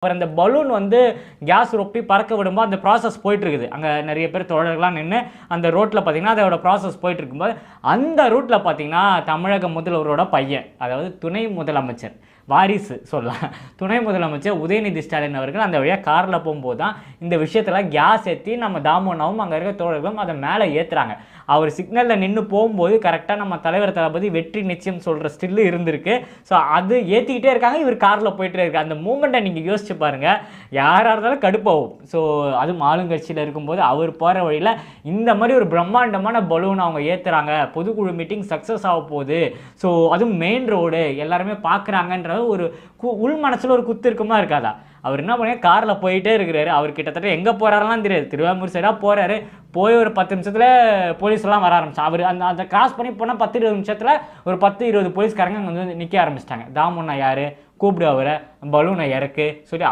அவர் அந்த பலூன் வந்து கேஸ் ரொப்பி பறக்க விடும்போது அந்த ப்ராசஸ் போயிட்டு இருக்குது. அங்கே நிறைய பேர் தோழர்கள்லாம் நின்று அந்த ரோட்டில் பார்த்தீங்கன்னா அதோட ப்ராசஸ் போயிட்டு இருக்கும்போது அந்த ரூட்டில் பார்த்தீங்கன்னா தமிழக முதல்வரோட பையன், அதாவது துணை முதலமைச்சர் வாரிசு சொல்லலாம், துணை முதலமைச்சர் உதயநிதி ஸ்டாலின் அவர்கள் அந்த வழியாக காரில் போகும்போது தான் இந்த விஷயத்தில் கேஸ் ஏற்றி நம்ம தாமோனாவும் அங்கே இருக்க தோழர்களும் அதை மேலே ஏற்றுறாங்க. அவர் சிக்னலில் நின்று போகும்போது கரெக்டாக நம்ம தலைவர் தளபதி வெற்றி நிச்சயம் சொல்கிற ஸ்டில்லு இருந்திருக்கு. ஸோ அது ஏற்றிக்கிட்டே இருக்காங்க, இவர் காரில் போயிட்டே இருக்கு. அந்த மூமெண்ட்டை நீங்கள் யோசிச்சு பாருங்கள், யாராக இருந்தாலும் கடுப்பாகும். ஸோ அதுவும் ஆளுங்கட்சியில் இருக்கும்போது அவர் போகிற வழியில் இந்த மாதிரி ஒரு பிரம்மாண்டமான பலூன் அவங்க ஏற்றுறாங்க, பொதுக்குழு மீட்டிங் சக்ஸஸ் ஆக போகுது, ஸோ அதுவும் மெயின் ரோடு எல்லாருமே பார்க்குறாங்கன்ற ஒரு உள் மனசில் ஒரு குத்து இருக்குமா இருக்காதா? அவர் என்ன பண்ணி காரில் போயிட்டே இருக்கிறாரு. அவர் கிட்டத்தட்ட எங்கே போகிறாரெல்லாம் தெரியாது, திருவாமூர் சைடாக போகிறாரு. போய் ஒரு 10 நிமிஷத்தில் போலீஸ்லாம் வர ஆரம்பிச்சு. அவர் அந்த கிராஸ் பண்ணி போனால் 10-20 நிமிஷத்தில் ஒரு 10-20 போலீஸ்காரங்க அங்கே வந்து நிற்க ஆரம்பிச்சிட்டாங்க. தாமுன்னா யார் கூப்பிடு, அவரை பலூனை இறக்கு சொல்லி